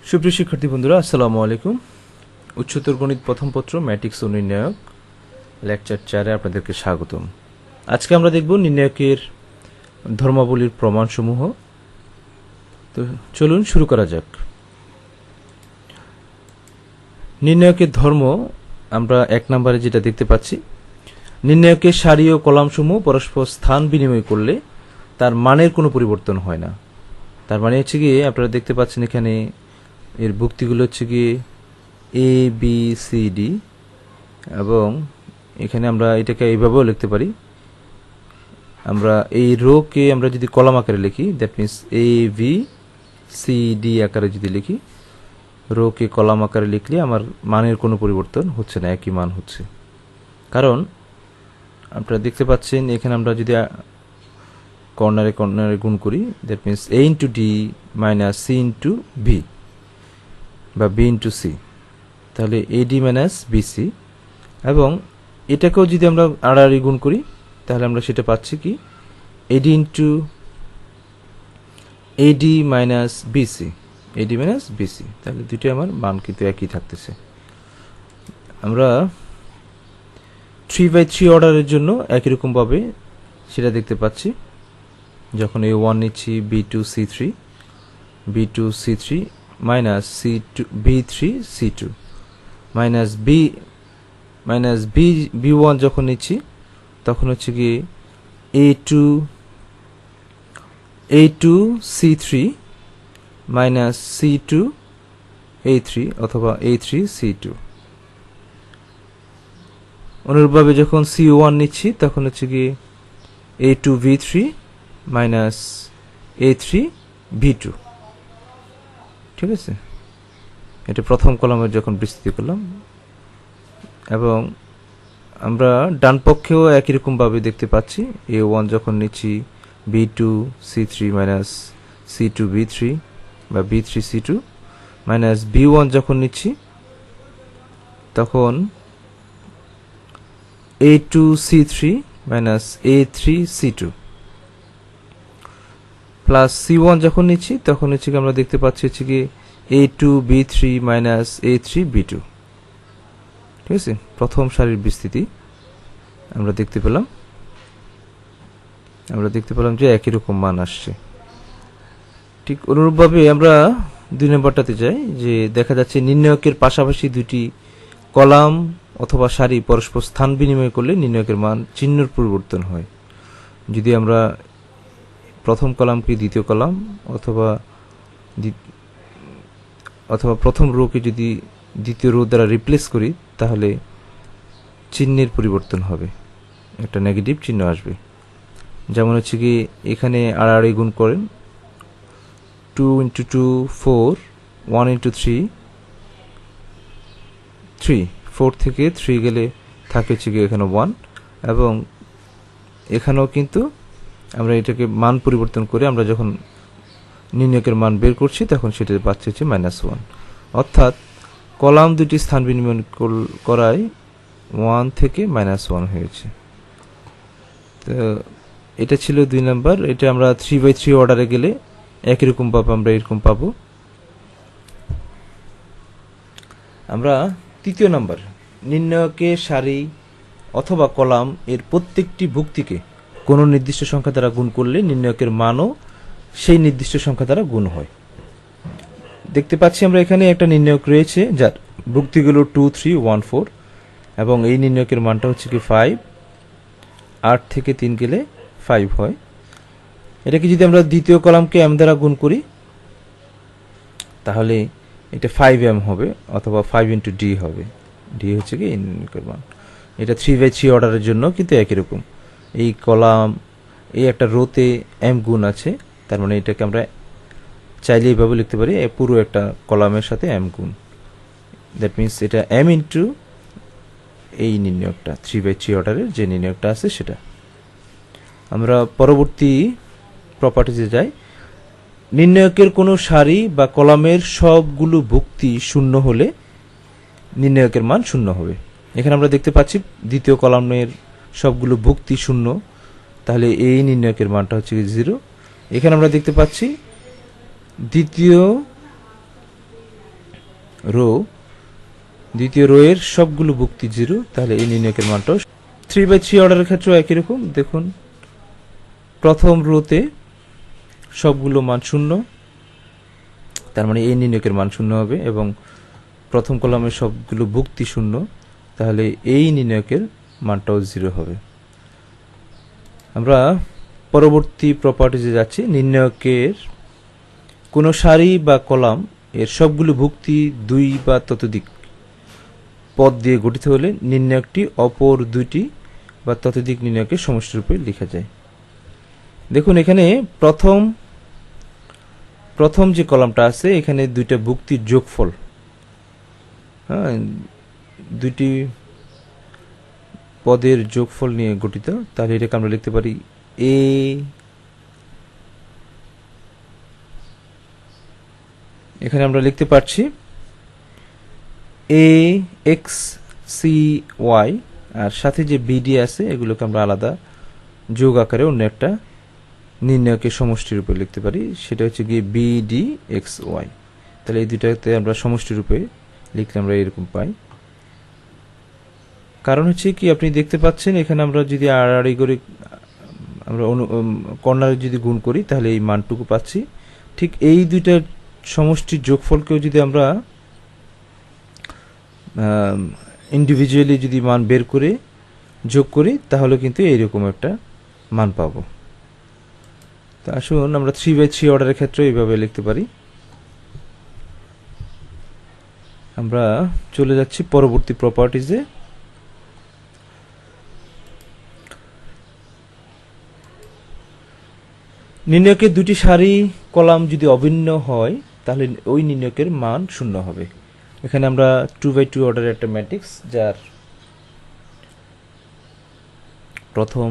সুপ্রিয় শিক্ষার্থী বন্ধুরা, আসসালামু আলাইকুম। উচ্চতর গণিত প্রথম পত্র ম্যাট্রিক্স ও নির্ণায়ক লেকচার 4-এ আপনাদেরকে স্বাগতম। আজকে আমরা দেখব নির্ণায়কের ধর্মাবলীর প্রমাণসমূহ। তো চলুন শুরু করা যাক। নির্ণায়কের ধর্ম আমরা 1 নম্বরে যেটা দেখতে পাচ্ছি, নির্ণায়কের সারি ও কলামসমূহ পরস্পর স্থান বিনিময় করলে তার মানের কোনো পরিবর্তন হয় না। তার মানে হচ্ছে গিয়ে আপনারা দেখতে পাচ্ছেন এখানে এর ভুক্তিগুলো হচ্ছে গিয়ে এ বি সি ডি, এবং এখানে আমরা এটাকে এইভাবেও লিখতে পারি। আমরা এই রোকে আমরা যদি কলাম আকারে লিখি, that means A B C D আকারে যদি লিখি, রোকে কলাম আকারে লিখলে আমার মানের কোনো পরিবর্তন হচ্ছে না, একই মান হচ্ছে। কারণ আপনারা দেখতে পাচ্ছেন এখানে আমরা যদি কর্নারে কর্নারে গুণ করি, that means A into D minus C into B বা বি ইন্টু সি, তাহলে এডি মাইনাস বিসি। এবং এটাকেও যদি আমরা আড়াআড়ি গুণ করি তাহলে আমরা সেটা পাচ্ছি কি AD into AD minus BC, AD minus BC, তাহলে দুটোই আমার মান কিন্তু একই থাকতেছে। আমরা 3/3 অর্ডারের জন্য একই রকমভাবে সেটা দেখতে পাচ্ছি। যখন A1 নিচ্ছি B2 C3, B2 C3 minus C2 B3 C2 minus B1 যখন নিচ্ছি তখন হচ্ছে কি A2 C3 minus C2 A3 অথবা A3 C2। অনুরূপভাবে যখন C1 নিচ্ছি তখন হচ্ছে কি A2 B3 minus A3 B2। ঠিক আছে, এটা প্রথম কলামের যখন বিস্তৃতি করলাম। এবং আমরা ডান পক্ষেও একই রকমভাবে দেখতে পাচ্ছি, A1 যখন নিচ্ছি B2 C3 minus C2 B3 বা B3 C2 মাইনাস B1 যখন নিচ্ছি তখন A2 C3 minus A3 C2 plus C1 যখন নিচ্ছি তখন হচ্ছে কি আমরা দেখতে পাচ্ছি হচ্ছে কি A2 B3 minus A3 B2। ঠিক আছে, প্রথম সারির বিস্তৃতি আমরা দেখতে পেলাম যে একই রকম মান আসছে। ঠিক অনুরূপভাবে আমরা 2 নম্বরটাতে যাই, যে দেখা যাচ্ছে নির্ণায়কের পাশাপাশি দুটি কলাম অথবা সারি পরস্পর স্থান বিনিময় করলে নির্ণায়কের মান চিহ্নের পরিবর্তন হয়। যদি আমরা প্রথম কলামকে দ্বিতীয় কলাম অথবা প্রথম রোকে যদি দ্বিতীয় রো দ্বারা রিপ্লেস করি তাহলে চিহ্নের পরিবর্তন হবে, একটা নেগেটিভ চিহ্ন আসবে। যেমন হচ্ছে কি এখানে আড়াআড়ি গুণ করেন, 2 × 2 4, 1 × 3 3, 4 থেকে 3 গেলে থাকে হচ্ছে কি এখানে 1, এবং এখানেও কিন্তু আমরা এটাকে মান পরিবর্তন করে আমরা যখন নির্ণায়কের মান বের করছি তখন সেটা পাচ্ছি হচ্ছে -1। অর্থাৎ কলাম দুটি স্থান বিনিময় করায় 1 থেকে -1 হয়েছে। তো এটা ছিল 2 নম্বর। এটা আমরা 3/3 অর্ডারে গেলে একই রকম ভাবে আমরা এরকম পাবো। আমরা 3 নম্বর, নির্ণায়কের সারি অথবা কলাম এর প্রত্যেকটি ভুক্তিকে কোনো নির্দিষ্ট সংখ্যা দ্বারা গুণ করলে নির্ণায়কের মানও সেই নির্দিষ্ট সংখ্যা দ্বারা গুণ হয়। দেখতে পাচ্ছি আমরা এখানে একটা নির্ণায়ক রয়েছে যার ভুক্তিগুলো 2 3 1 4, এবং এই নির্ণায়কের মানটা হচ্ছে কি 5। 8 থেকে 3 গেলে 5 হয়। এটাকে যদি আমরা দ্বিতীয় কলামকে m দ্বারা গুণ করি তাহলে এটা 5m হবে অথবা 5 × d হবে। d হচ্ছে কি এই নির্ণায়কের মান। এটা 3/3 অর্ডারের জন্য কিন্তু একই রকম। এই কলাম এই একটা রোতে m গুণ আছে, তার মানে এটাকে আমরা চাইলে এইভাবে লিখতে পারি, পুরো একটা কলামের সাথে m গুণ। দ্যাট মিনস এটা m ইন্টু এই নির্ণায়কটা 3/3 অর্ডারের যে নির্ণায়কটা আছে সেটা। আমরা পরবর্তী প্রপার্টিজে যাই। নির্ণায়কের কোনো সারি বা কলামের সবগুলো ভুক্তি শূন্য হলে নির্ণায়কের মান শূন্য হবে। এখানে আমরা দেখতে পাচ্ছি দ্বিতীয় কলামের সবগুলো ভুক্তি শূন্য, তাহলে এই নির্ণায়কের মানটা হচ্ছে 0। এখানে আমরা দেখতে পাচ্ছি দ্বিতীয় রো, দ্বিতীয় রো এর সবগুলো ভুক্তি 0, তাহলে এই নির্ণয়কের মানটাও 3/3 অর্ডারের ক্ষেত্রেও একই রকম। দেখুন প্রথম রোতে সবগুলো মান 0, তার মানে এই নির্ণয়কের মান 0 হবে, এবং প্রথম কলামের সবগুলো ভুক্তি 0, তাহলে এই নির্ণয়কের মানটাও 0 হবে। আমরা পরবর্তী প্রপার্টিজে যাচ্ছি। নির্ণয়কের কোনো সারি বা কলাম এর সবগুলো ভুক্তি 2 বা ততোধিক পদ দিয়ে গঠিত হলে নির্ণয়কটি অপর 2টি বা ততোধিক নির্ণয়কের সমষ্টিরূপে লেখা যায়। দেখুন এখানে প্রথম যে কলামটা আছে এখানে 2টা ভুক্তির যোগফল, হ্যাঁ, 2টি পদের যোগফল নিয়ে গঠিত, তাহলে এটাকে আমরা লিখতে পারি এ এখানে আমরা লিখতে পারছি এ এক্স সি ওয়াই, আর সাথে যে বিডি আছে এগুলোকে আমরা আলাদা যোগ আকারে অন্য একটা নির্ণয়কের সমষ্টি রূপে লিখতে পারি, সেটা হচ্ছে গিয়ে বিডি এক্স ওয়াই। তাহলে এই দুইটাতে আমরা সমষ্টি রূপে লিখলে আমরা এরকম পাই। কারণ হচ্ছে কি, আপনি দেখতে পাচ্ছেন এখানে আমরা যদি আড়াআড়ি করে আমরা কর্নারে যদি গুণ করি তাহলে এই মানটুকু পাচ্ছি। ঠিক এই দুইটার সমষ্টির যোগফলকেও যদি আমরা ইন্ডিভিজুয়ালি যদি মান বের করে যোগ করি তাহলে কিন্তু এইরকম একটা মান পাবো। তো আসুন আমরা 3/3 অর্ডারের ক্ষেত্রে এইভাবে লিখতে পারি। আমরা চলে যাচ্ছি পরবর্তী প্রপার্টিজে। নির্ণয়কের 2টি সারি কলাম যদি অভিন্ন হয় তাহলে ওই নির্ণয়কের মান 0 হবে। এখানে আমরা 2/2 অর্ডারের একটা ম্যাট্রিক্স, যার প্রথম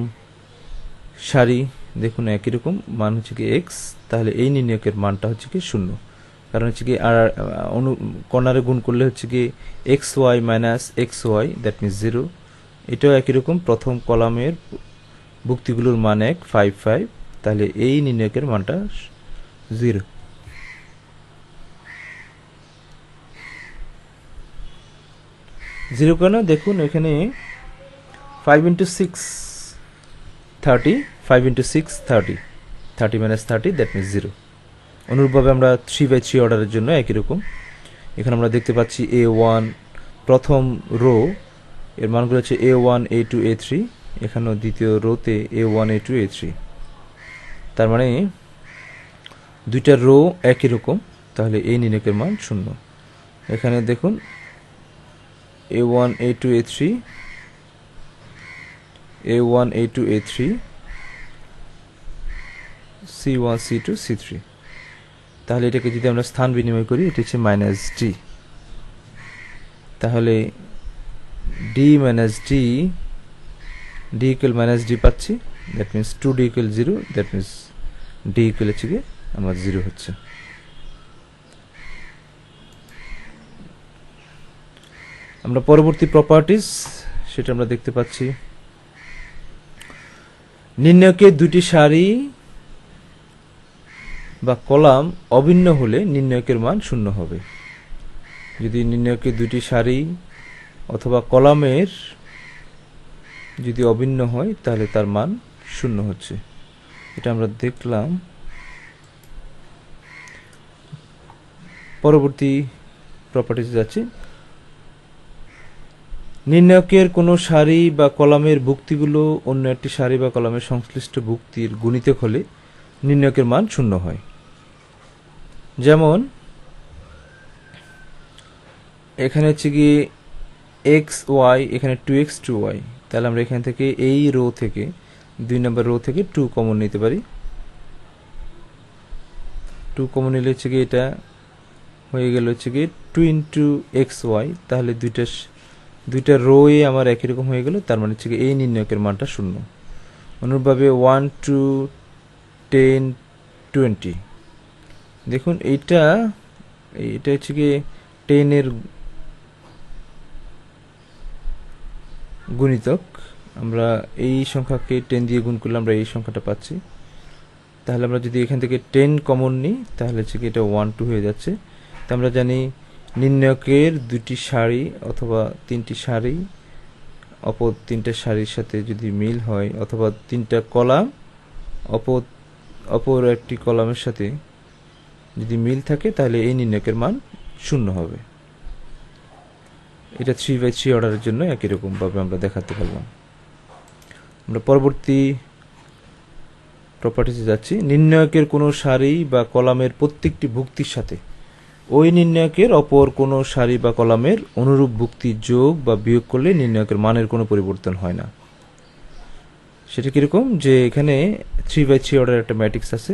সারি দেখুন একই রকম মান হচ্ছে কি এক্স, তাহলে এই নির্ণয়কের মানটা হচ্ছে কি 0। কারণ হচ্ছে কি আর কর্নারে গুণ করলে হচ্ছে কি X Y minus X Y, that means 0। এটাও একই রকম, প্রথম কলামের ভুক্তিগুলোর মান 1 5 5, তাহলে এই নির্ণয়কের মানটা 0। কেন দেখুন এখানে 5 × 6 30, 5 × 6 30, 30 - 30 দ্যাট মিনস 0। অনুরূপভাবে আমরা 3/3 অর্ডারের জন্য একই রকম, এখানে আমরা দেখতে পাচ্ছি A1 প্রথম রো এর মানগুলো হচ্ছে A1 A2 A3, এখানেও দ্বিতীয় রোতে A1 A2 A3, তার মানে দুইটা রো একই রকম, তাহলে এই নির্ণয়কের মান 0। এখানে দেখুন A1 A2 A3, A1 A2 A3, C1 C2 C3, তাহলে এটাকে যদি আমরা স্থান বিনিময় করি এটা হচ্ছে -d, তাহলে d - d -d পাচ্ছি, that means 2d 0, that means d হচ্ছে কি আমার 0 হচ্ছে। আমরা পরবর্তী প্রপার্টিজ সেটা আমরা দেখতে পাচ্ছি। নির্ণয়কের 2টি সারি বা কলাম অভিন্ন হলে নির্ণয়কের মান 0 হবে। যদি নির্ণয়কের 2টি সারি অথবা কলামের যদি অভিন্ন হয় তাহলে তার মান 0 হচ্ছে, এটা আমরা দেখলাম। পরবর্তী প্রপার্টিজ যাচ্ছি। নির্ণয়কের কোনো সারি বা কলামের ভুক্তিগুলো অন্য একটি সারি বা কলামের সংশ্লিষ্ট ভুক্তির গুণিতক হলে নির্ণয়কের মান 0 হয়। যেমন এখানে হচ্ছে কি এক্স ওয়াই, এখানে 2x 2y, তাহলে আমরা এখান থেকে এই রো থেকে 2 নম্বর রো থেকে 2 কমন নিতে পারি। 2 কমন নিলে হচ্ছে কি এটা হয়ে গেল হচ্ছে কি 2 × xy, তাহলে দুইটা রোয়ে আমার একই রকম হয়ে গেল, তার মানে হচ্ছে কি এই নির্ণয়কের মানটা 0। অনুরূপভাবে 1 2 10 20, দেখুন এইটা হচ্ছে কি 10 এর গুণিতক, আমরা এই সংখ্যাকে 10 দিয়ে গুণ করলে আমরা এই সংখ্যাটা পাচ্ছি। তাহলে আমরা যদি এখান থেকে 10 কমন নিই তাহলে হচ্ছে কি এটা 1 2 হয়ে যাচ্ছে। তো আমরা জানি নির্ণায়কের দুটি সারি অথবা তিনটি সারি অপর তিনটা সারির সাথে যদি মিল হয়, অথবা তিনটা কলাম অপর একটি কলামের সাথে যদি মিল থাকে, তাহলে এই নির্ণায়কের মান 0 হবে। এটা 3/3 অর্ডারের জন্য একই রকম ভাবে আমরা দেখাতে পারলাম। আমরা পরবর্তী প্রপার্টিতে যাচ্ছি। নির্ণায়কের কোনো সারি বা কলামের প্রত্যেকটি ভুক্তির সাথে ওই নির্ণায়কের অপর কোনো সারি বা কলামের অনুরূপ ভুক্তি যোগ বা বিয়োগ করলে নির্ণায়কের মানের কোনো পরিবর্তন হয় না। সেটা কিরকম, যে এখানে 3/3 অর্ডার একটা ম্যাট্রিক্স আছে।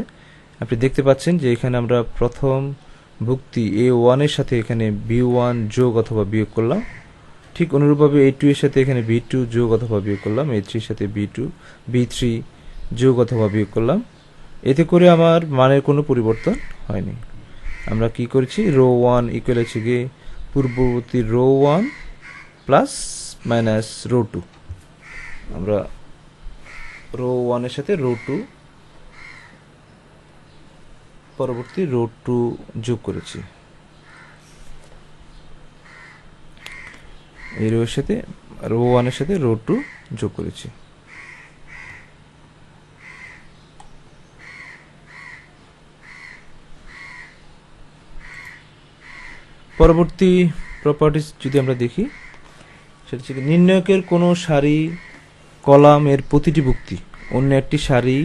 আপনি দেখতে পাচ্ছেন যে এখানে আমরা প্রথম ভুক্তি A1 এর সাথে এখানে B1 যোগ অথবা বিয়োগ করলাম। ঠিক অনুরূপভাবে A2 এর সাথে এখানে B2 যোগ অথবা বিয়োগ করলাম। A3 এর সাথে B3 যোগ অথবা বিয়োগ করলাম। এতে করে আমার মানের কোনো পরিবর্তন হয়নি। আমরা কি করেছি, রো 1 ইকুয়াল হচ্ছে গিয়ে পূর্ববর্তী রো 1 প্লাস মাইনাস রো 2। আমরা রো 1 এর সাথে রো 2 পরবর্তী রো 2 যোগ করেছি। এই রো এর সাথে রো 1 এর সাথে রো 2 যোগ করেছি। পরবর্তী প্রপার্টিজ যদি আমরা দেখি, সেটা হচ্ছে নির্ণায়কের কোনো সারি কলামের প্রতিটি ভুক্তি অন্য একটি সারি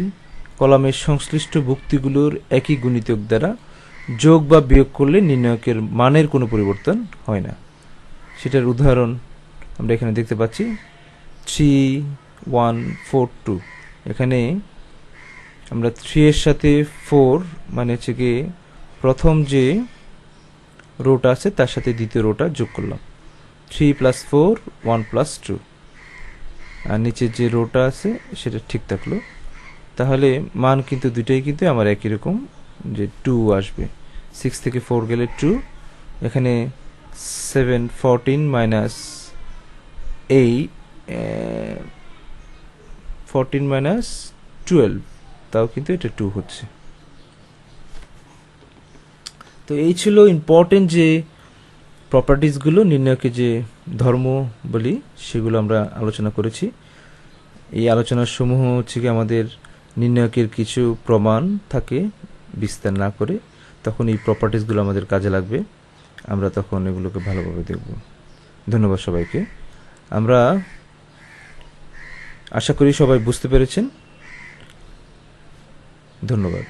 কলামের সংশ্লিষ্ট ভুক্তিগুলোর একই গুণিতক দ্বারা যোগ বা বিয়োগ করলে নির্ণায়কের মানের কোনো পরিবর্তন হয় না। সেটার উদাহরণ আমরা এখানে দেখতে পাচ্ছি 3 1 4 2। এখানে আমরা 3 এর সাথে 4 মানে হচ্ছে গিয়ে প্রথম যে রোটা আছে তার সাথে দ্বিতীয় রোটা যোগ করলাম। 3 + 4 1 + 2। আর নিচে যে রোটা আছে সেটা ঠিক থাকলো। তাহলে মান কিন্তু দুটোই কিন্তু আমার একই রকম, যে 2 আসবে। 6 থেকে 4 গেলে 2। এখানে 7 14 মাইনাস 8 14 মাইনাস 12, তাও কিন্তু এটা 2 হচ্ছে। তো এই ছিল ইম্পর্টেন্ট যে প্রপার্টিজগুলো, নির্ণায়কের যে ধর্ম বলি সেগুলো আমরা আলোচনা করেছি। এই আলোচনার সমূহ হচ্ছে কি আমাদের নির্ণায়কের কিছু প্রমাণ থাকে বিস্তার না করে, তখন এই প্রপার্টিজগুলো আমাদের কাজে লাগবে। আমরা তখন এগুলোকে ভালোভাবে দেখব। ধন্যবাদ সবাইকে। আমরা আশা করি সবাই বুঝতে পেরেছেন। ধন্যবাদ।